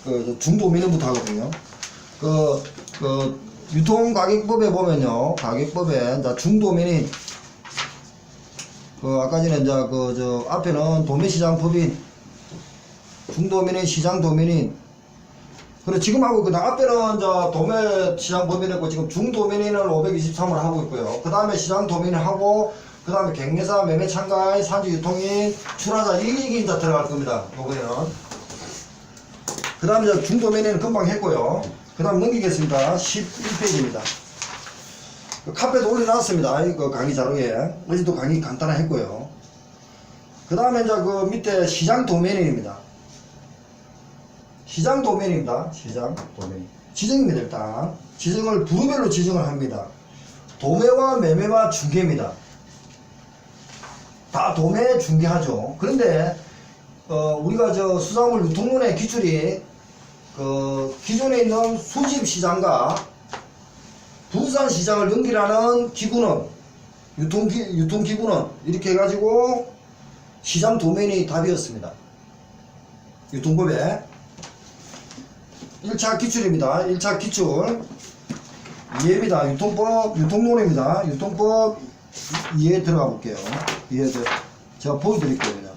그 중도면부터 하거든요. 그 유통가격법에 보면요, 가격법에 이제 중도면이 아까 전에 이제 앞에는 도매시장법인, 중도면인, 시장도면인. 그리고 지금 하고 그 앞에는 이제 도매시장법인이고 지금 중도면인을 523을 하고 있고요. 그 다음에 시장도면인 하고 그 다음에 갱매사, 매매참가인, 산지유통인, 출하자 이게 이제 들어갈 겁니다. 요거는. 그 다음에 이제 중도면인은 금방 했고요. 그 다음 넘기겠습니다. 11페이지입니다. 카페도 올려놨습니다. 이거 강의 자료에. 어제도 강의 간단하게 했고요. 그 다음에 이제 그 밑에 시장 도면인입니다. 시장 도면입니다. 시장 도면. 지정입니다. 일단. 지정을 부류별로 지정을 합니다. 도매와 매매와 중개입니다. 다 도매 중개하죠. 그런데, 우리가 수산물 유통론의 기출이, 기존에 있는 수집 시장과 분산 시장을 연결하는 기구는 유통기구는 이렇게 해가지고 시장 도면이 답이었습니다. 유통법에 1차 기출입니다. 1차 기출 이해입니다. 유통법 유통론입니다. 유통법 이해 들어가 볼게요. 이해 제가 보여드릴게요. 그냥.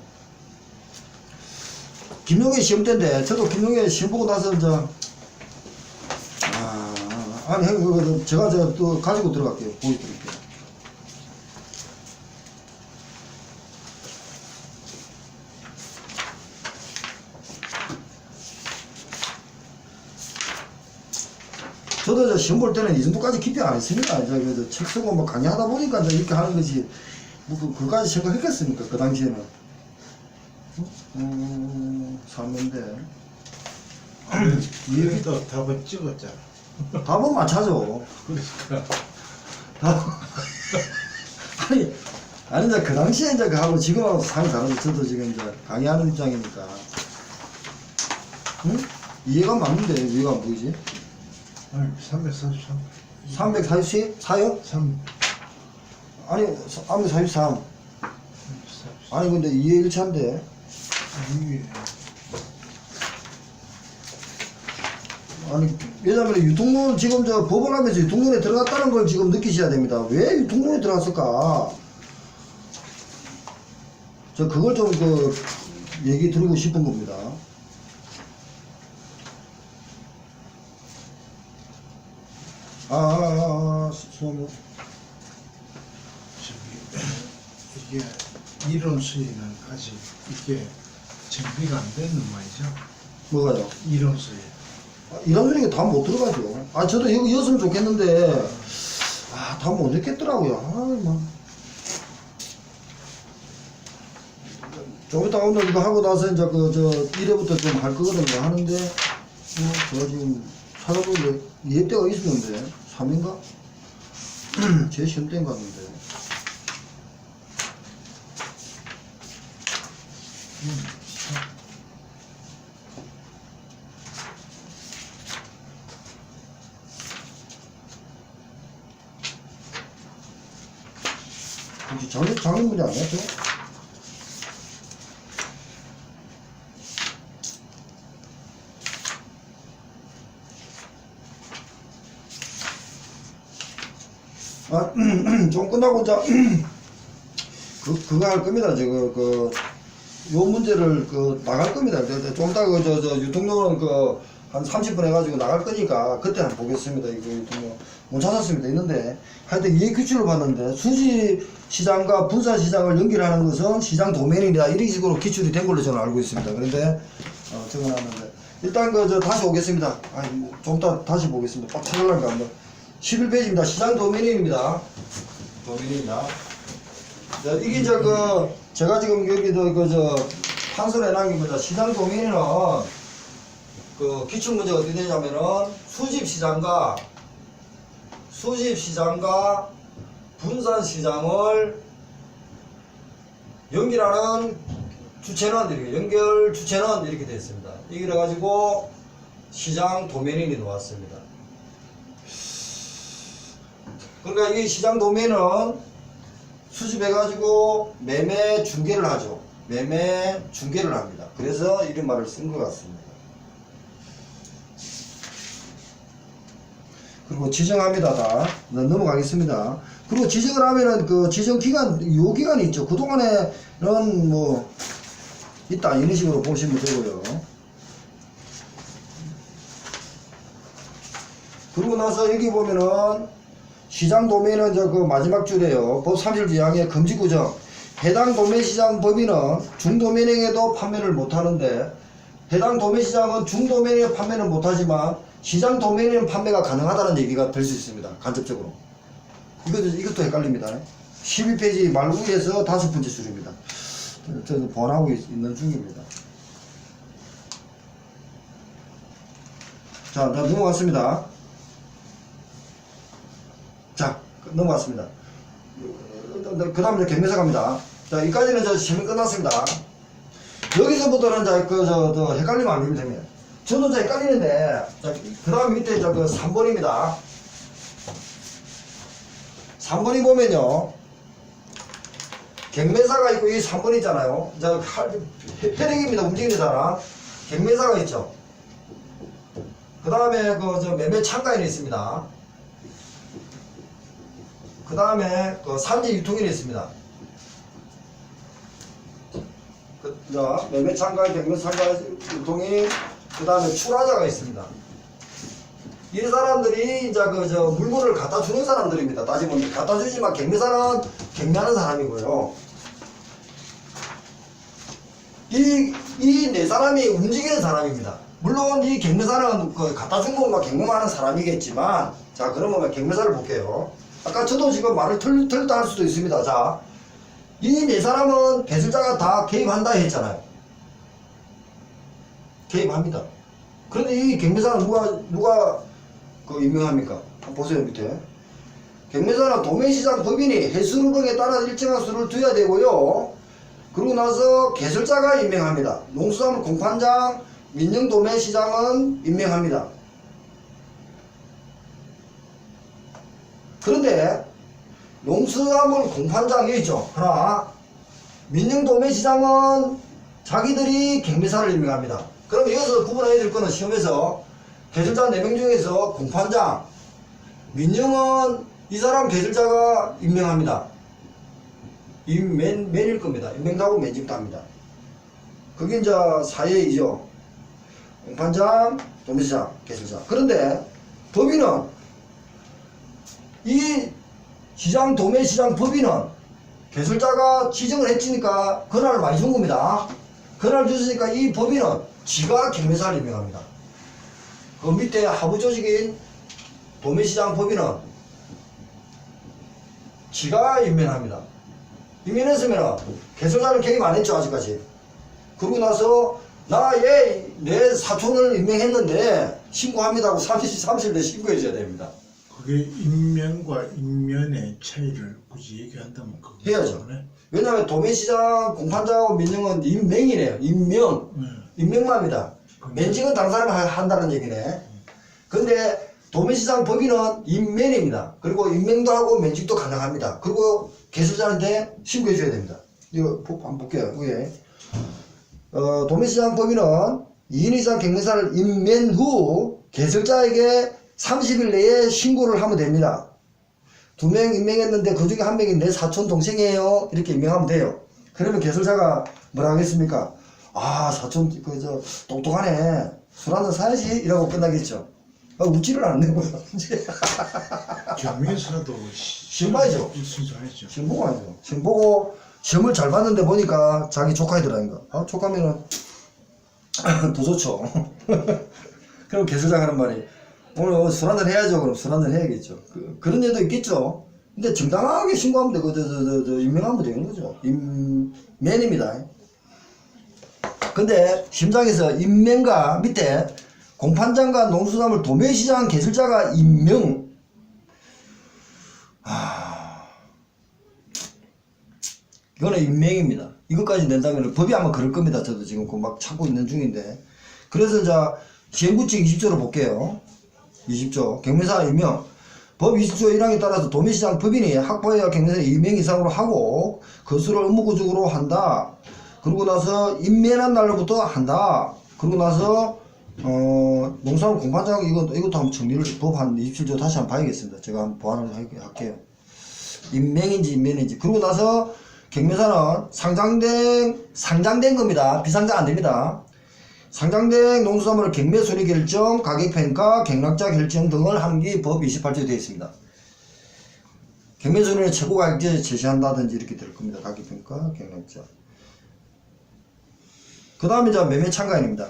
김용희 시험 때인데 저도 김용희 시험 보고 나서 이제 아니, 제가 또 가지고 들어갈게요. 보여드릴게요. 저도 시험 볼 때는 이 정도까지 깊이 안 했습니다. 책 쓰고 뭐 강의하다 보니까 이렇게 하는 거지. 뭐, 그까지 생각했겠습니까? 그 당시에는. 3인데. 이해도 답은 찍었잖아. 답은 맞춰줘. 그러니까. 아니, 이제 그 당시에 이제 그하고 지금하고 상이 다르죠. 저도 지금 이제 강의하는 입장이니까. 응? 이해가 맞는데, 이해가 안 보이지? 아니, 343. 344요? 3. 아니, 343. 아니, 근데 이해 일치한데. 아니, 왜냐면 유통론 지금 법을 하면서 유통론에 들어갔다는 걸 지금 느끼셔야 됩니다. 왜 유통론에 들어갔을까? 그걸 좀 얘기 드리고 싶은 겁니다. 수업. 이게 이론 수위는 아직 이게 정비가 안 되는 말이죠. 뭐가요? 이론 수위. 이런 소리가 다 못 들어가죠. 저도 여기 였으면 좋겠는데, 다 못 듣겠더라고요. 좀 이따 오늘 이거 하고 나서 이제 1회부터 좀 할 거거든요. 하는데, 제가 지금 찾아보는데, 2회 때가 있었는데, 3인가? 제 시험 때인 것 같은데. 작은 문제 아니었죠? 좀 끝나고 이제 그거 할 겁니다. 요 문제를 나갈 겁니다. 좀 이따 유통론은 한 30분 해가지고 나갈 거니까 그때 한번 보겠습니다. 이거 유통론 못 찾았습니다. 있는데 하여튼 이해 규칙을 봤는데 수지 시장과 분산 시장을 연결하는 것은 시장 도면이다. 이런 식으로 기출이 된 걸로 저는 알고 있습니다. 그런데 적어놨는데 일단 다시 오겠습니다. 좀 이따 다시 보겠습니다. 딱 찾으려니까 한번 11페이지입니다. 시장 도면입니다. 도면입니다. 이게 제가 지금 여기도 판서를 해놓은 겁니다. 시장 도면은 기출 문제가 어떻게 되냐면은 수집 시장과 분산 시장을 연결하는 주체는 이렇게 연결 주체는 이렇게 되어 있습니다. 이래 가지고 시장 도면인이 나왔습니다. 그러니까 이 시장 도면은 수집해가지고 매매 중개를 하죠. 매매 중개를 합니다. 그래서 이런 말을 쓴 것 같습니다. 그리고 지정합니다. 다 넘어가겠습니다. 그리고 지정을 하면은 그 지정 기간, 요 기간이 있죠. 그동안에는 뭐 있다, 이런 식으로 보시면 되고요. 그러고 나서 여기 보면은 시장 도매는 저 그 마지막 줄에요. 법 31조항의 금지 구정. 해당 도매시장 법인은 중도매행에도 판매를 못하는데, 해당 도매시장은 중도매행에 판매는 못하지만 시장 도매행에는 판매가 가능하다는 얘기가 될 수 있습니다. 간접적으로. 이것도 헷갈립니다. 12페이지 말구에서 5번째 줄입니다. 저는 번하고 있는 중입니다. 자, 넘어갔습니다. 자, 넘어갔습니다. 그 다음에 경매사 갑니다. 자, 여기까지는 저 시험이 끝났습니다. 여기서부터는 헷갈리면 안 됩니다. 저도 헷갈리는데, 그 다음 밑에 그 3번입니다. 3번이 보면요, 경매사가 있고 이 3번 있잖아요. 패력입니다. 움직이는 사람. 경매사가 있죠. 그 다음에 매매 참가인이 있습니다. 그 다음에 산지 유통인이 있습니다. 매매 참가인, 경매 참가 유통인, 그 다음에 출하자가 있습니다. 이 사람들이 이제 물건을 갖다 주는 사람들입니다. 따지면 갖다 주지만 경매사는 경매하는 사람이고요. 이 네 사람이 움직이는 사람입니다. 물론 이 경매사는 갖다 준 것만 경매만 하는 사람이겠지만, 자, 그러면 경매사를 볼게요. 아까 저도 지금 말을 틀렸다 할 수도 있습니다. 자, 이 네 사람은 배설자가 다 개입한다 했잖아요. 개입합니다. 그런데 이 경매사는 누가 임명합니까? 한번 보세요, 밑에. 경매사는 도매시장 법인이 해수루 등에 따라 일정한 수를 둬야 되고요. 그러고 나서 개설자가 임명합니다. 농수산물 공판장, 민영도매시장은 임명합니다. 그런데 농수산물 공판장이 있죠. 하나. 민영도매시장은 자기들이 경매사를 임명합니다. 그럼 여기서 구분해야 될 거는 시험에서 개설자 4명 중에서 공판장, 민영은 이 사람 개설자가 임명합니다. 맨일 겁니다. 임명도 하고 면직도 합니다. 그게 이제 사회이죠. 공판장, 도매시장, 개설자. 그런데 법인은 이 시장, 도매시장 법인은 개설자가 지정을 했으니까 권한을 많이 준 겁니다. 권한을 줬으니까 이 법인은 지가 경매사를 임명합니다. 그 밑에 하부 조직인 도매시장 법인은 지가 임명합니다. 임명했으면 개설자는 개입 안 했죠, 아직까지. 그러고 나서 내 사촌을 임명했는데 신고합니다 하고 30일 신고해 줘야 됩니다. 그게 임명과 임면의 차이를 굳이 얘기한다면 그거 해야죠. 왜냐하면 도매시장 공판장하고 민영은 임명이래요. 임명만입니다. 면직은 다른 사람이 한다는 얘기네. 근데 도매시장 법인은 임면입니다. 그리고 임명도 하고 면직도 가능합니다. 그리고 개설자한테 신고해 줘야 됩니다. 이거 한번 볼게요. 위에. 도매시장 법인은 2인 이상 경매사를 임면 후 개설자에게 30일 내에 신고를 하면 됩니다. 2명 임명했는데 그 중에 1명이 내 사촌 동생이에요. 이렇게 임명하면 돼요. 그러면 개설자가 뭐라 하겠습니까? 아, 사촌 똑똑하네. 술 한잔 사야지 이라고 끝나겠죠. 웃지를 않는 거예요. 경매사도 시험 봐야죠. 순서하죠. 시험 보고 하죠. 시험 보고 시험을 잘 봤는데 보니까 자기 조카이더라는 거. 조카면은 더 좋죠. 그럼 개설자가 하는 말이 오늘 술 한잔 해야죠. 그럼 술 한잔 해야겠죠. 그런 일도 있겠죠. 근데 정당하게 신고하면 되고, 임명하면 되는 거죠. 임면입니다. 근데 심장에서 임명과 밑에 공판장과 농수산물 도매시장 개설자가 임명. 이거는 임명입니다. 이것까지 낸다면 법이 아마 그럴 겁니다. 저도 지금 막 찾고 있는 중인데. 그래서 자, 시행구칙 20조로 볼게요. 20조. 경매사 임명. 법 20조 1항에 따라서 도매시장 법인이 확보해야 경매사 2명 이상으로 하고 그 수를 의무구적으로 한다. 그러고 나서 임면한 날로부터 한다. 그러고 나서 농산물 공판장 이것도 한번 정리를 법 한 27조 다시 한번 봐야겠습니다. 제가 한번 보완을 할게요. 인명인지 인면인지. 그러고 나서 경매사는 상장된 겁니다. 비상장 안 됩니다. 상장된 농수산물을 경매 수리 결정, 가격 평가, 경락자 결정 등을 하는 게 법 28조에 되어 있습니다. 경매 수리는 최고 가격제 제시한다든지 이렇게 될 겁니다. 가격 평가, 경락자. 그 다음에 이제 매매 참가인입니다.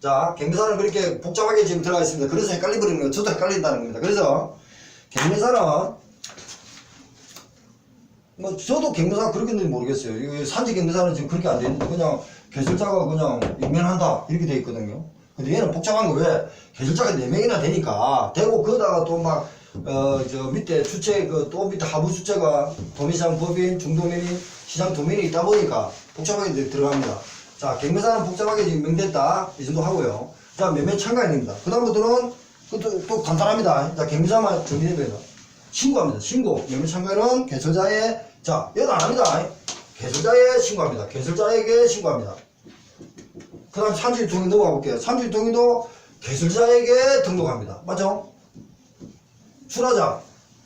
자, 경매사는 그렇게 복잡하게 지금 들어가 있습니다. 그래서 헷갈려버리는 거예요. 저도 헷갈린다는 겁니다. 그래서 경매사는 뭐 저도 경매사가 그렇게 되는지 모르겠어요. 이 산지 경매사는 지금 그렇게 안 돼 있는데 그냥 개설자가 그냥 임면한다 이렇게 돼 있거든요. 근데 얘는 복잡한 거 왜? 개설자가 4명이나 되니까 되고 그러다가 또 막 저 밑에 주체 또 밑에 하부 주체가 도매시장 법인, 중도매인, 시장 도매인이 있다 보니까 복잡하게 들어갑니다. 자, 경매사는 복잡하게 지금 명됐다 이 정도 하고요. 자, 매매 참가인입니다. 그 다음부터는 또 간단합니다. 자, 경매사만 정리된 거예요. 신고합니다. 신고. 매매 참가인은 개설자의 자, 이거 안 합니다. 개설자에 신고합니다. 개설자에게 신고합니다. 그 다음 산지유통인 넘어가 볼게요. 산지유통인도 개설자에게 등록합니다. 맞죠? 출하자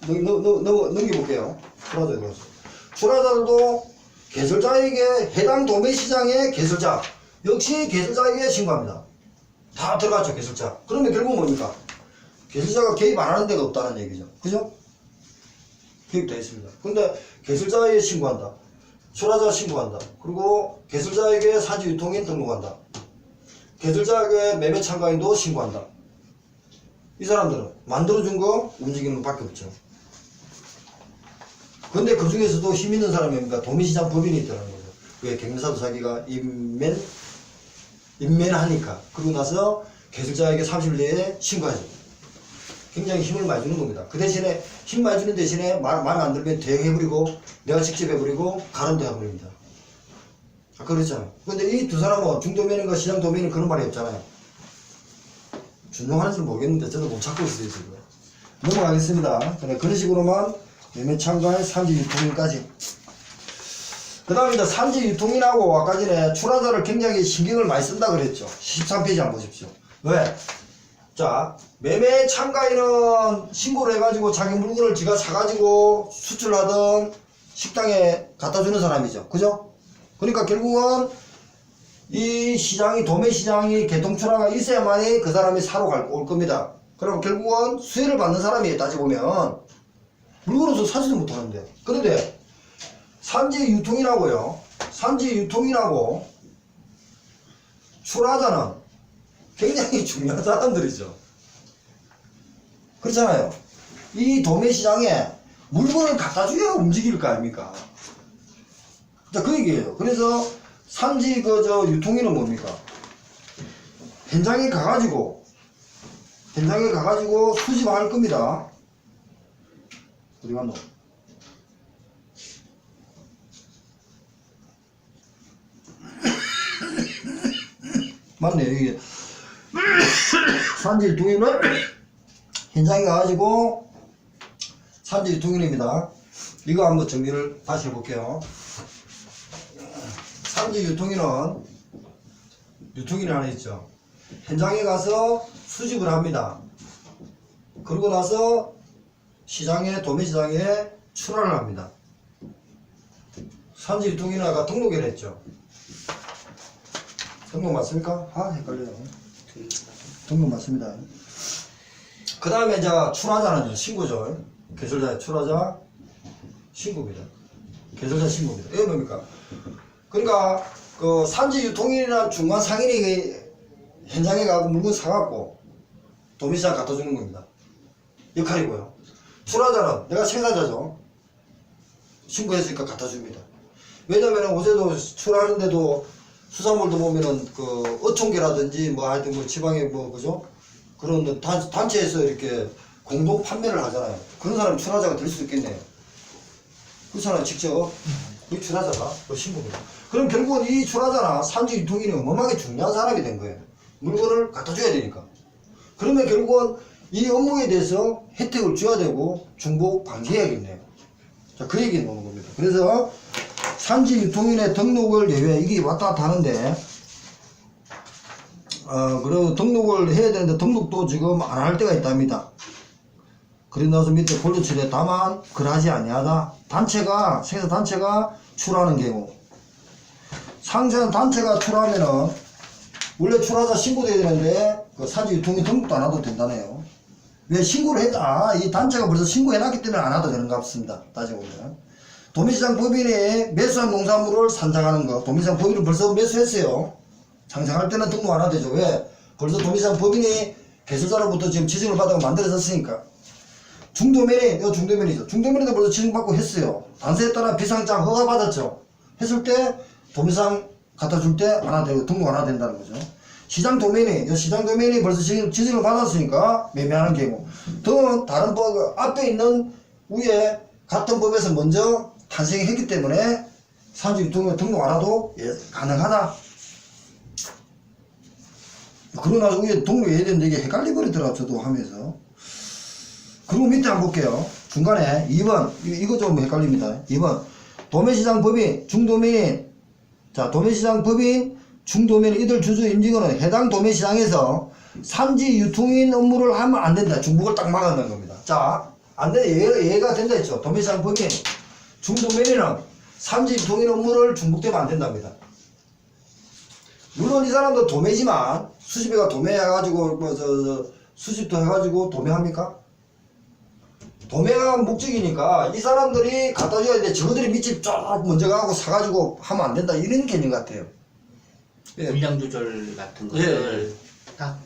넘겨볼게요. 출하자 들어왔어. 출하자도 개설자에게 해당 도매시장의 개설자 역시 개설자에게 신고합니다. 다 들어갔죠. 개설자. 그러면 결국 뭡니까? 개설자가 개입 안 하는 데가 없다는 얘기죠. 그죠? 개입되어 있습니다. 근데 개설자에게 신고한다. 출하자 신고한다. 그리고 개설자에게 산지유통인 등록한다. 개설자에게 매매 참가인도 신고한다. 이 사람들은 만들어준 거 움직이는 밖에 없죠. 근데 그 중에서도 힘 있는 사람이니까 도매시장 법인이 있다는 거죠. 왜 경매사도 자기가 임면하니까. 그러고 나서 개설자에게 30일 내에 신고하죠. 굉장히 힘을 많이 주는 겁니다. 그 대신에 힘 많이 주는 대신에 말 안 들으면 대응해버리고 내가 직접 해버리고 가름도 해버립니다. 아까 그랬잖아요. 근데 이 두 사람은 중도면인과 시장 도면은 그런 말이 없잖아요. 준용하는지 모르겠는데 저도 못 찾고 있어요 지금. 넘어가겠습니다. 그런 식으로만 매매 참가의 산지 유통인까지. 그 다음에 이제 산지 유통인하고 아까 전에 출하자를 굉장히 신경을 많이 쓴다 그랬죠. 13페이지 한번 보십시오. 왜? 자, 매매 참가인은 신고를 해가지고 자기 물건을 지가 사가지고 수출하던 식당에 갖다 주는 사람이죠. 그죠? 그러니까 결국은 이 시장이, 도매시장이 개통출하가 있어야만이 그 사람이 사러 올 겁니다. 그럼 결국은 수혜를 받는 사람이 따지보면 물건으로서 사지도 못하는데. 그런데 산지 유통인하고요. 산지 유통인하고 출하자는 굉장히 중요한 사람들이죠. 그렇잖아요. 이 도매시장에 물건을 갖다 줘야 움직일 거 아닙니까? 자, 그 얘기예요. 그래서 산지 유통인은 뭡니까? 현장에 가가지고 수집할 겁니다. 어디 갔노? 맞네요. 이게 산지 유통인은 현장에 가가지고 산지 유통인입니다. 이거 한번 정리를 다시 해볼게요. 산지 유통인이 하나 있죠. 현장에 가서 수집을 합니다. 그러고 나서 도매시장에 출하를 합니다. 산지 유통인은 아까 등록을 했죠. 등록 맞습니까? 아, 헷갈려요. 등록 맞습니다. 그 다음에 이제 출하자는 신고죠. 개설자의 출하자 신고입니다. 개설자 신고입니다. 이게 뭡니까? 그러니까 그 산지 유통인이나 중간 상인이 현장에 가고 물건 사갖고 도매시장 갖다 주는 겁니다. 역할이고요. 출하자는 내가 생산자죠. 신고했으니까 갖다 줍니다. 왜냐면은 어제도 출하하는데도 수산물도 보면은 그 어촌계라든지 뭐 하여튼 뭐 지방에 뭐 그죠? 그런 단체에서 이렇게 공동 판매를 하잖아요. 그런 사람이 출하자가 될 수도 있겠네요. 그 사람 직접 이 출하자가 신고입니다. 그럼 결국은 이 출하자나 산지 유통인이 어마어마하게 중요한 사람이 된 거예요. 물건을 갖다 줘야 되니까. 그러면 결국은 이 업무에 대해서 혜택을 줘야 되고 중복 방지해야겠네요. 자, 그 얘기 나오는 겁니다. 그래서 산지 유통인의 등록을 예외, 이게 왔다 갔다 하는데 그리고 등록을 해야 되는데 등록도 지금 안 할 때가 있답니다. 그래 나서 밑에 골드칠에 다만 그러하지 아니하다. 단체가 생산 단체가 출하는 경우 상생 단체가 출하면은 원래 출하자 신고돼야 되는데 그 사지 유통이 등록도 안 해도 된다네요. 왜 신고를 했다? 이 단체가 벌써 신고해놨기 때문에 안 해도 되는 것 같습니다. 따지고 보면 도매시장 법인이 매수한 농산물을 산정하는 거 도매시장 법인은 벌써 매수했어요. 상장할 때는 등록 안 해도 되죠. 왜? 벌써 도매시장 법인이 개설자로부터 지금 지정을 받아서 만들어졌으니까. 중도면이, 이거 중도면이죠. 중도면에도 벌써 지정받고 했어요. 단서에 따라 비상장 허가 받았죠. 했을 때 도매시장 갖다 줄 때 안 해도 되고 등록 안 해도 된다는 거죠. 시장 도면이, 이 시장 도면이 벌써 지정을 받았으니까 매매하는 경우. 등은 다른 법, 앞에 있는 위에 같은 법에서 먼저 탄생했기 때문에 산지 유통에 등록 안 해도 가능하다. 그러고 나서 위에 등록해야 되는데 이게 헷갈려버리더라 저도 하면서. 그리고 밑에 한번 볼게요. 중간에 2번 이거 좀 헷갈립니다. 2번 도매시장 법인 중도매인. 자 도매시장 법인 중도매인 이들 주주 임직원은 해당 도매시장에서 산지 유통인 업무를 하면 안 된다. 중복을 딱 막아놓는 겁니다. 자 안돼 얘가 된다 했죠. 도매시장 법인 중도매인은 산지 유통인 업무를 중복되면 안 된답니다. 물론 이 사람도 도매지만 수집회가 도매해가지고 수집도 해가지고 도매합니까? 도매가 목적이니까 이 사람들이 갖다 줘야 돼. 저들이 밑집 쫙 먼저 가고 사가지고 하면 안 된다. 이런 개념 같아요. 예. 물량 조절 같은 것을 딱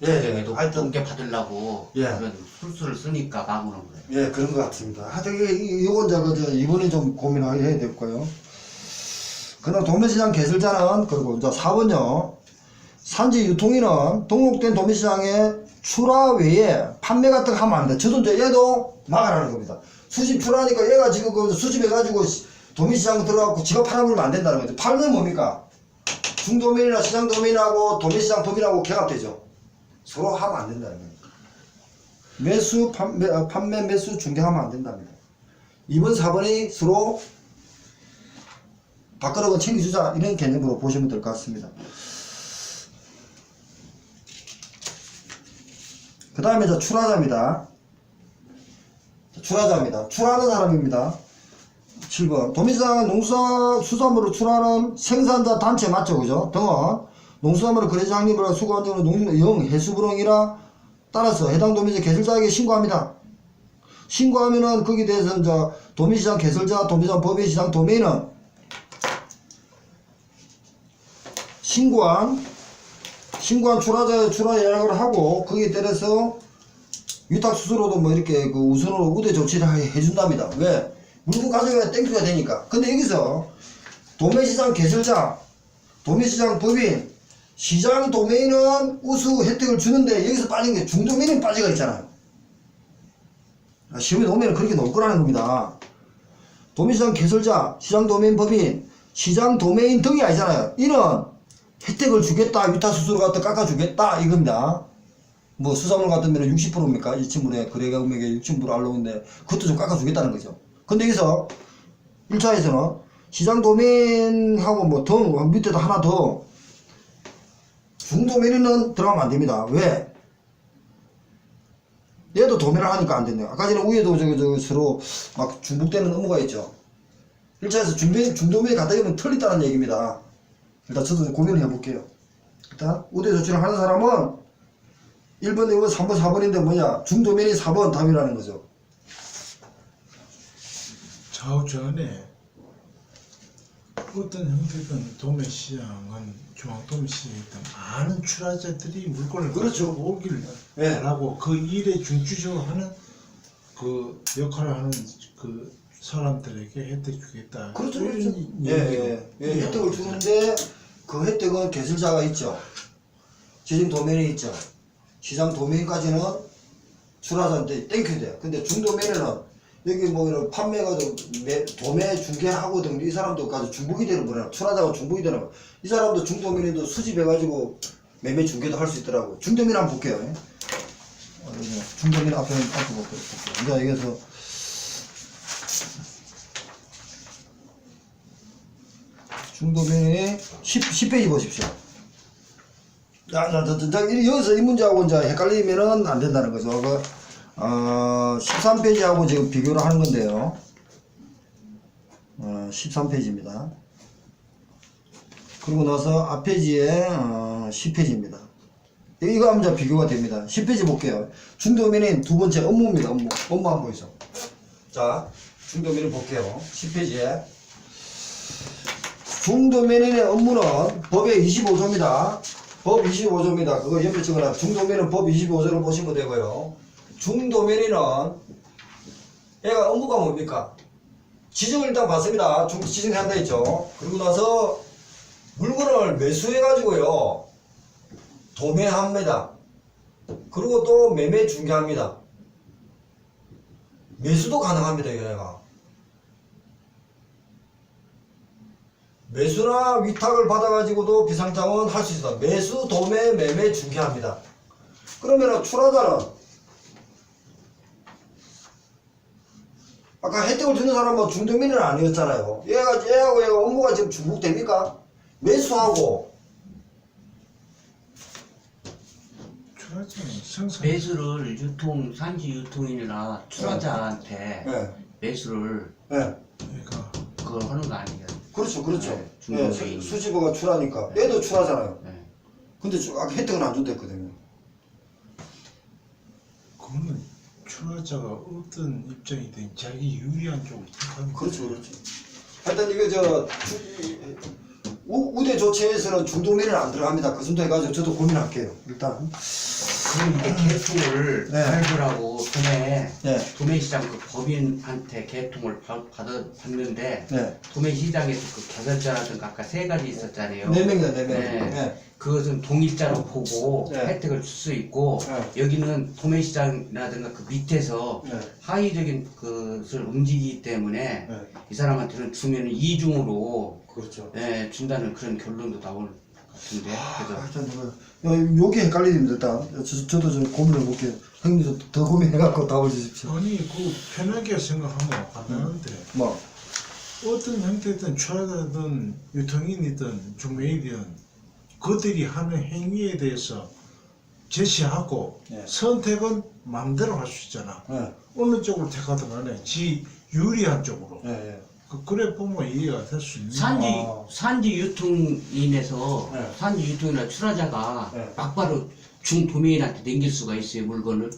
자정에도 하여튼 높게 받으려고 예. 그런 술수를 쓰니까 막으는 거예요. 예, 그런 것 같습니다. 하여튼 이건 이번에 좀 고민해야 될 거예요. 그다음 도매시장 개설자는 그리고 이제 4번요. 산지 유통인은 등록된 도매시장에 출하 외에 판매 같은 거 하면 안 돼. 저도 이제 얘도 막아라는 겁니다. 수집 출하니까 얘가 지금 그 수집해가지고 도매시장 들어가고 지가 팔아버리면 안 된다는 거죠. 팔면 뭡니까? 중도매인이나 시장도매인하고 도매시장 법인하고 개합되죠. 서로 하면 안 된다는 거예요. 매수, 판매, 매수, 중개하면 안 된답니다. 2번, 4번이 서로 밥그릇은 챙겨주자 이런 개념으로 보시면 될 것 같습니다. 그 다음에 저 출하자입니다. 출하자입니다. 출하하는 사람입니다. 7번 도매시장은 농수산물을 출하하는 생산자 단체 맞죠? 그죠? 등은 농수산물을 거래자 확립을 수거한 적은 영해수부렁이라 따라서 해당 도매시장 개설자에게 신고합니다. 신고하면은 거기에 대해서 이제 도매시장 개설자, 도매시장 법인시장 도매인은 신고한 출하자의 출하 예약을 하고 거기에 따라서 위탁 수수료도 뭐 이렇게 그 우선으로 우대 조치를 해준답니다. 왜? 물건 가져가야 땡큐가 되니까. 근데 여기서 도매시장 개설자, 도매시장 법인, 시장 도매인은 우수 혜택을 주는데 여기서 빠진 게 중도매인은 빠지가 있잖아요. 시험에 오면 그렇게 놓을 거라는 겁니다. 도매시장 개설자, 시장 도매인 법인, 시장 도매인 등이 아니잖아요. 이는 혜택을 주겠다, 위탁 수수료 갖다 깎아주겠다 이겁니다. 뭐 수산물 같으면 60%입니까? 이 친구의 거래 금액의 60% 알로는데 그것도 좀 깎아주겠다는 거죠. 근데 여기서 1차에서는 시장 도매인하고 뭐 더 밑에도 하나 더 중도매인은 들어가면 안 됩니다. 왜? 얘도 도매를 하니까 안 된대요. 아까 전에 위에도 서로 막 중복되는 업무가 있죠. 1차에서 중도매인 갖다 주면 틀리다는 얘기입니다. 일단 저도 고민을 해볼게요. 일단 우대 조치를 하는 사람은 1번, 2번, 3번, 4번인데 뭐냐? 중도매인이 4번 답이라는 거죠. 좌우전에 어떤 형태든 도매시장은 중앙도매시장에 있던 많은 출하자들이 물건을 그렇죠. 가지고 오길 예. 바라고 그 일에 중추적으로 하는 그 역할을 하는 그 사람들에게 혜택 주겠다. 그렇죠, 이런 그렇죠. 얘기로 혜택을 주는데 그 혜택은 개설자가 있죠. 지정 도매인이 있죠. 시장 도매인까지는 출하자한테 땡큐 돼요. 근데 중도매인은 여기 뭐 이런 판매가 좀 도매 중개하고 등 이 사람도까지 중복이 되는 거라 출하자가 중복이 되는 거. 이 사람도 중도매인도 수집해가지고 매매 중개도 할 수 있더라고. 중도매인 한번 볼게요. 중도매인 앞에 볼게요. 이제 여기서 중도매인이 10페이지 보십시오. 여기서 이 문제하고 이제 헷갈리면은 안 된다는 거죠. 13페이지하고 지금 비교를 하는 건데요. 13페이지입니다. 그리고 나서 앞 페이지에 10페이지입니다. 이거 하면 이제 비교가 됩니다. 10페이지 볼게요. 중도면인 두 번째 업무입니다. 업무 한번 보이죠. 자, 중도면인 볼게요. 10페이지에. 중도면인의 업무는 법의 25조입니다. 법 25조입니다. 그거 옆에 적어놔. 중도면인 법 25조를 보시면 되고요. 중도면인은 얘가 업무가 뭡니까? 지정을 일단 받습니다. 지정한다 했죠. 그리고 나서 물건을 매수해가지고요. 도매합니다. 그리고 또 매매 중개합니다. 매수도 가능합니다. 얘가. 매수나 위탁을 받아가지고도 비상자원 할 수 있다. 매수, 도매, 매매 중개합니다. 그러면은 출하자는 아까 혜택을 주는 사람은 중도면은 아니었잖아요. 얘하고 얘가 업무가 지금 중복됩니까? 매수하고 매수를 산지 유통인이나 출하자한테 네. 매수를 네. 그러니까 그걸 하는 거 아니에요? 그렇죠. 네, 네, 중도메인. 수집어가 출하니까 얘도 출하잖아요. 네. 근데 아까 혜택은 안 준댔거든요. 그거는 출하자가 어떤 입장이든 자기 유리한 쪽을 택하는 그렇죠. 하여튼 이거 우대 조치에서는 중도면은 안 들어갑니다. 그 정도 해가지고 저도 고민할게요. 일단. 그럼 이게 개통을 네. 발부하고 네. 도매시장 그 법인한테 개통을 받는데 네. 도매시장에서 그 개설자라든가 아까 세 가지 있었잖아요. 4명이다, 4명. 네. 네. 그것은 동일자로 보고 네. 혜택을 줄 수 있고 네. 여기는 도매시장이라든가 그 밑에서 네. 하위적인 것을 움직이기 때문에 네. 이 사람한테는 주면은 이중으로 그렇죠. 준다는 그런 결론도 나올 것 같은데 그래서 하여튼 요게 헷갈리는데 일단 저도 좀 고민을 해볼게요. 형님도 더 고민해갖고 답을 주십시오. 아니 그 편하게 생각하면 간단한데 뭐 어떤 형태든 출하자든 유통인이든 중매인이든 그들이 하는 행위에 대해서 제시하고 네. 선택은 마음대로 할 수 있잖아. 네. 어느 쪽을 택하든 간에 지 유리한 쪽으로. 네. 그래 보면 이해가 될 수 있는. 산지 유통인에서 네. 산지 유통이나 출하자가 네. 막바로 중도매인한테 넘길 수가 있어요. 물건을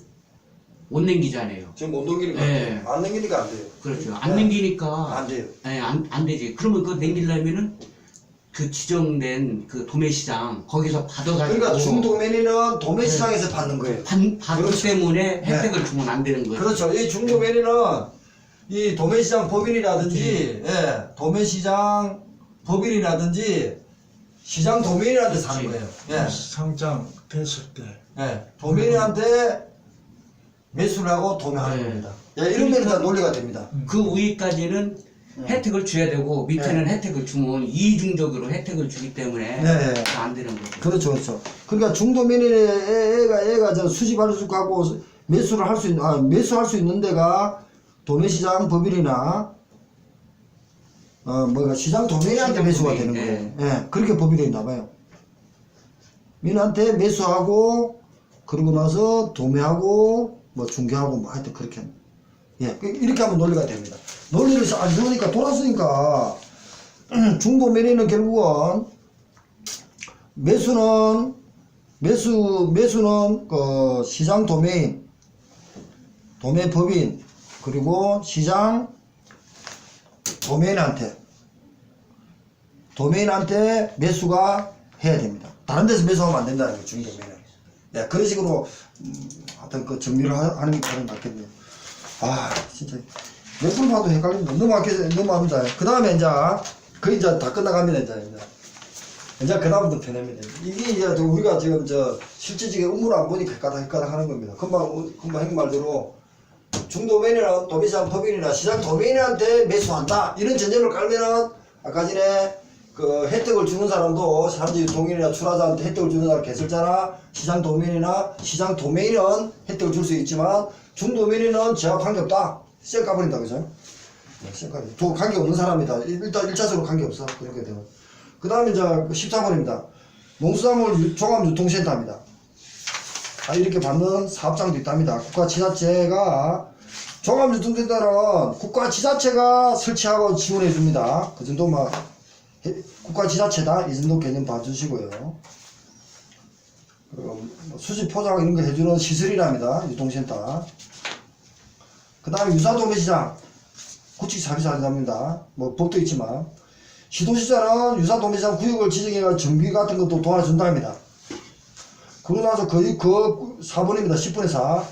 못 넘기잖아요. 지금 못 넘기니까 네. 안 넘기니까 안 돼요. 그렇죠. 안 네. 넘기니까 안 돼요. 안 되지. 그러면 그거 넘기려면은 그 지정된 그 도매시장 거기서 받아가지고 그러니까 중도면이는 도매시장에서 받는 거예요. 받기 그렇죠. 때문에 혜택을 주면 안 되는 거예요. 그렇죠. 이 중도면이는 이 도매시장 법인이라든지, 예, 도매시장 법인이라든지 시장 도매인한테 사는 거예요. 예, 상장 됐을 때 예, 도매인한테 매수를 하고 도매하는 네. 겁니다. 예, 이런 면이 다 논리가 됩니다. 그 위까지는 혜택을 줘야 되고 밑에는 혜택을 주면 이중적으로 혜택을 주기 때문에 네. 안 되는 거죠. 그렇죠, 그렇죠. 그러니까 중도면인의 애가 저 수집할 수 있고 매수를 할 수 있는, 매수할 수 있는 데가 도매시장 법인이나 시장 도매인한테 시장 매수가 도매인, 되는 거예요. 예, 그렇게 법이 되어 있나 봐요. 민한테 매수하고 그러고 나서 도매하고 뭐 중개하고 뭐 하여튼 그렇게 합니다. 예, 이렇게 하면 논리가 됩니다. 논리를 안 좋으니까 돌았으니까 중도면인은 결국은 매수는 그 시장 도매인, 도매법인 그리고 시장 도매인한테 매수가 해야 됩니다. 다른 데서 매수하면 안 된다는 거예요. 중도면은. 네, 그런 식으로 하여튼 그 정리를 하는 게 가장 낫겠네요. 진짜 몇 번 봐도 헷갈립니다. 너무합니다. 그 다음에 거의 이제 다 끝나갑니다. 이제 그 다음부터 편합니다. 이게 이제 우리가 지금 실질적인 업무를 안 보니까 헷가닥 하는 겁니다. 금방 형 말대로 중도면이나 도매시장 법인이나 시장 도매인한테 매수한다 이런 전제를 깔면은 아까 전에 그 혜택을 주는 사람도 산지 유통인이나 출하자한테 혜택을 주는 사람 개설자나 시장 도매인이나 시장 도매인은 혜택을 줄 수 있지만 중도면인은 저하고 관계없다. 시장 까버린다, 그죠? 네, 관계없는 사람이다. 일단 1차적으로 관계없어. 그렇게 되면. 그 다음에 이제 14번입니다. 농수산물 종합유통센터입니다. 이렇게 받는 사업장도 있답니다. 국가지자체가 종합유통센터는 국가지자체가 설치하고 지원해 줍니다. 그 정도만 국가지자체다 이 정도 개념 봐주시고요. 수지 포장 이런 거 해주는 시설이랍니다. 유통센터. 그 다음에 유사도매시장 구축 사업이 잘합니다. 뭐 법도 있지만 시도시장은 유사도매시장 구역을 지정해가 정비 같은 것도 도와준답니다. 그러고 나서 거의 그 4번입니다. 10번의 4.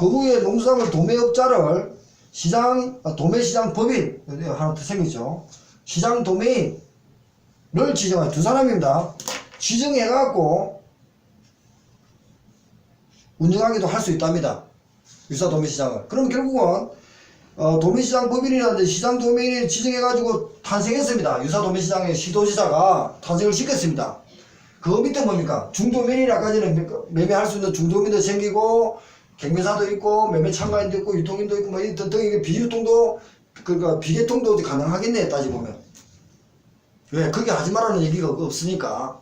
그 후에 농수산물 도매업자를 도매시장 법인 하나 더 생기죠. 시장 도매인을 지정한 두 사람입니다. 지정해갖고 운영하기도 할 수 있답니다. 유사 도매시장을. 그럼 결국은 도매시장 법인이라는데 시장 도매인이 지정해가지고 탄생했습니다. 유사 도매시장의 시도지사가 탄생을 시켰습니다. 그 밑에 뭡니까? 중도면이라 아까 전에 매매할 수 있는 중도면도 생기고 경매사도 있고 매매 참가인도 있고 유통인도 있고 뭐 등등 비유통도 그러니까 비계통도 가능하겠네 따지보면. 왜? 그게 하지 말라는 얘기가 없으니까.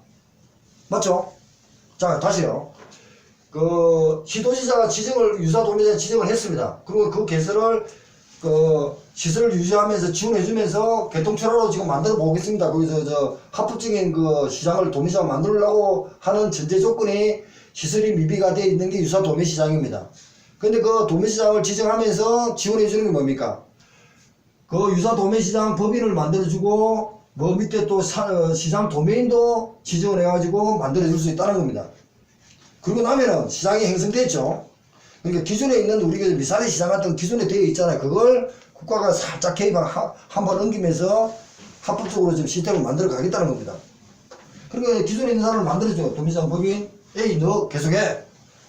맞죠? 자 다시요. 그 시도지사가 유사도매시장 지정을 했습니다. 그리고 그 개설을 시설을 유지하면서 지원해주면서 개통철화로 지금 만들어 보겠습니다. 거기서 합법적인 그 시장을 도매시장 만들려고 하는 전제 조건이 시설이 미비가 되어 있는 게 유사 도매시장입니다. 근데 그 도매시장을 지정하면서 지원해주는 게 뭡니까? 그 유사 도매시장 법인을 만들어주고 뭐 밑에 또 시장 도매인도 지정을 해가지고 만들어줄 수 있다는 겁니다. 그러고 나면은 시장이 형성됐죠. 그러니까 기존에 있는 우리가 미사리 시장 같은 기존에 되어 있잖아요. 그걸 국가가 살짝 개입한 한번 옮기면서 합법적으로 지금 시스템을 만들어 가겠다는 겁니다. 그러니까 기존에 있는 사람을 만들어줘. 도매시장 법인 에이 너 계속해.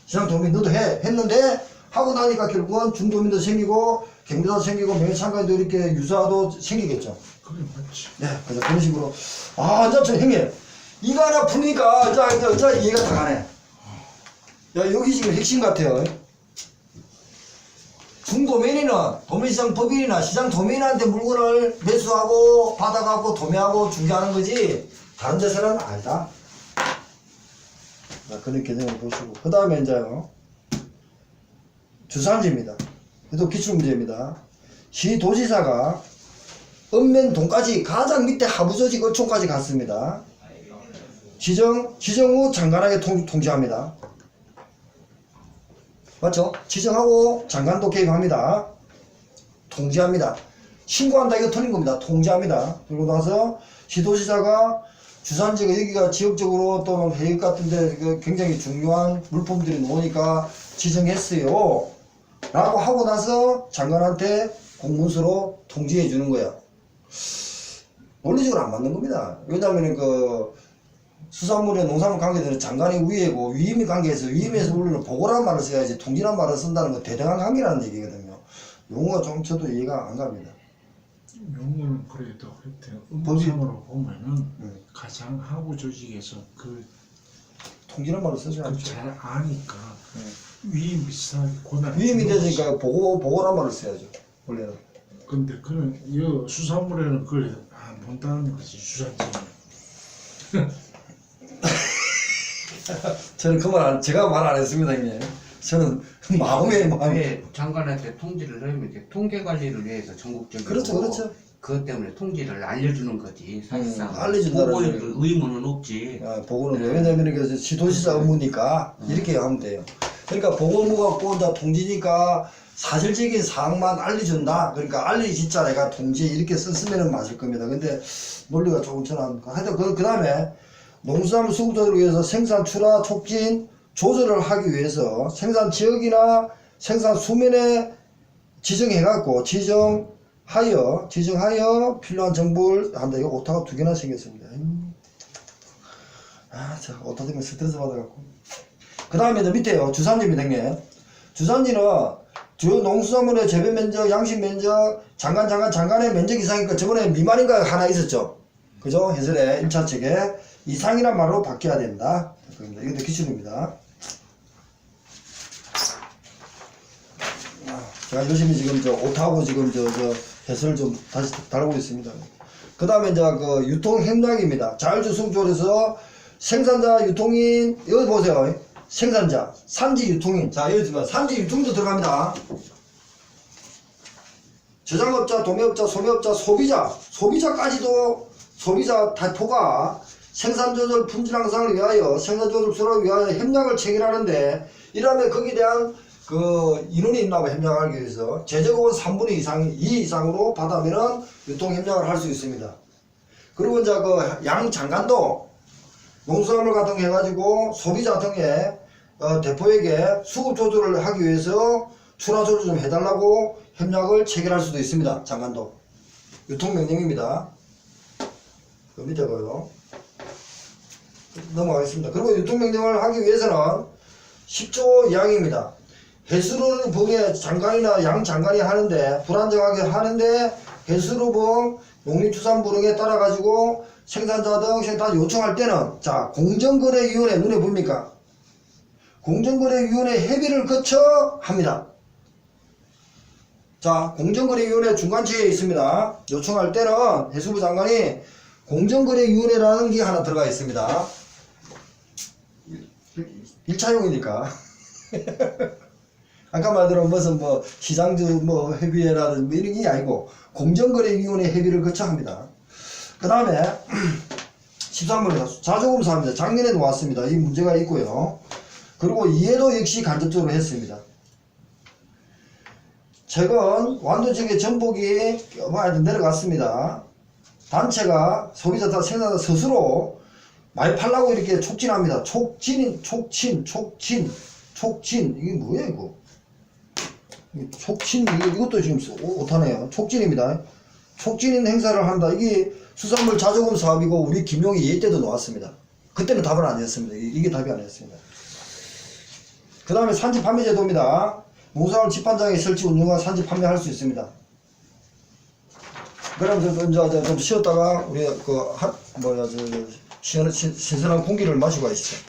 시장 도매인 너도 해. 했는데 하고 나니까 결국은 중도민도 생기고 경매사도 생기고 매매참가인도 이렇게 유사도 생기겠죠. 그게 맞지. 네, 그래서 그런 식으로 이제 형님 이거 하나 푸니까 이제 이해가 다 가네. 야 여기 지금 핵심 같아요. 중도매인은 도매시장 법인이나 시장 도매인한테 물건을 매수하고 받아가고 도매하고 중개하는 거지 다른 데서는 아니다. 자, 그런 개념을 보시고 그 다음에 이제요 주산지입니다. 이것도 기출문제입니다. 시도지사가 읍면동까지 가장 밑에 하부조직 어촌까지 갔습니다. 지정 후 장관에게 통지합니다. 맞죠? 지정하고 장관도 개입합니다. 통지합니다. 신고한다 이거 틀린 겁니다. 통지합니다. 그리고 나서 시도지사가 주산지가 여기가 지역적으로 또는 해역 같은데 굉장히 중요한 물품들이 나오니까 지정했어요. 라고 하고 나서 장관한테 공문서로 통지해 주는 거야. 논리적으로 안 맞는 겁니다. 왜냐하면 수산물에 농산물 관계들은 장관이 위에고 위임의 관계에서 위임에서 우리는 보고란 말을 써야지 통지란 말을 쓴다는 건 대등한 관계라는 얘기거든요. 용어가 좀 저도 이해가 안 갑니다. 용어는 그래도 그렇대요. 음성으로 보면은 가장 하부 조직에서 통지란 말을 쓰지 않죠. 잘 아니까 위임 비슷하게 고난. 위임이 되니까 보고란 말을 써야죠. 원래는. 근데 그는 이 수산물에는 그걸 안 본다는 거지 주산지는. 저는 제가 말 안 했습니다, 형님. 저는 마음에 장관한테 통지를 하면 이제 통계 관리를 위해서 전국적으로 그렇죠. 그것 때문에 통지를 알려주는 거지 사실상 알려준다는 보고의 의무는 없지. 보고는 왜냐면 시도지사 업무니까 이렇게 하면 돼요. 그러니까 보고 업무가 없고 이제 통지니까 사실적인 사항만 알려준다. 그러니까 알리진짜 내가 통지 이렇게 썼으면 맞을 겁니다. 근데 논리가 조금 저는 하여튼 그 다음에 농수산물 수급조절을 위해서 생산 출하 촉진 조절을 하기 위해서 생산 지역이나 생산 수면에 지정해갖고 지정하여 필요한 정보를 한다. 이거 오타가 2개나 생겼습니다. 자 오타 때문에 스트레스 받아갖고. 그 다음에 밑에요 주산지입니다, 형님. 주산지는 주요 농수산물의 재배 면적, 양식 면적, 장관의 면적 이상이니까 저번에 미만인가 하나 있었죠. 그죠? 해설의 1차 책에 이상이란 말로 바뀌어야 된다. 이것도 기출입니다. 제가 열심히 지금 오타하고 지금 해설을 좀 다시 달고 있습니다. 그 다음에 이제 유통 협력입니다. 자율주 수급조에서 생산자, 유통인, 여기 보세요. 생산자, 산지, 유통인. 자, 여기 보면 산지, 유통도 들어갑니다. 저장업자, 도매업자, 소매업자, 소비자, 소비자까지도 소비자 대표가 생산조절 품질 향상을 위하여 생산조절 수락을 위하여 협약을 체결하는데 이러면 거기에 대한 그 인원이 있나고 협약하기 위해서 제조업은 3분의 2 이상으로 받으면은 유통협약을 할 수 있습니다. 그리고 이제 그 양장관도 농수산물 같은 거 해가지고 소비자 등의 대표에게 수급 조절을 하기 위해서 출하 조절 좀 해달라고 협약을 체결할 수도 있습니다. 장관도. 유통명령입니다. 그 밑에 거요. 넘어가겠습니다. 그리고 유통명령을 하기 위해서는 10조 이항입니다. 해수로봉의 장관이나 양장관이 하는데 불안정하게 하는데 해수로봉 농림축산부령에 따라 가지고 생산자 등 생산 요청할 때는 자 공정거래위원회 눈에 보입니까? 공정거래위원회 협의를 거쳐 합니다. 자 공정거래위원회 중간체에 있습니다. 요청할 때는 해수부 장관이 공정거래위원회라는 게 하나 들어가 있습니다. 1차용이니까 아까 말대로 무슨 뭐 시장주 뭐 협의회라든 뭐 이런 게 아니고 공정거래위원회 협의를 거쳐 합니다. 그 다음에 13번에 자조검사입니다. 작년에도 왔습니다. 이 문제가 있고요. 그리고 이해도 역시 간접적으로 했습니다. 최근 완도지역의 전복이 많이 내려갔습니다. 단체가 소비자 생산자 스스로 많이 팔라고 이렇게 촉진합니다. 촉진 이게 뭐야 이거? 촉진 이것도 지금 오타네요. 촉진입니다. 촉진 행사를 한다. 이게 수산물 자조금 사업이고 우리 김용희 예의 때도 나왔습니다. 그때는 답을 안 했습니다. 이게 답이 아니었습니다. 그 다음에 산지 판매 제도입니다. 농산물 집판장에 설치 운영과 산지 판매할 수 있습니다. 그럼 이제 좀 쉬었다가 우리 신선한 공기를 마시고 가시죠.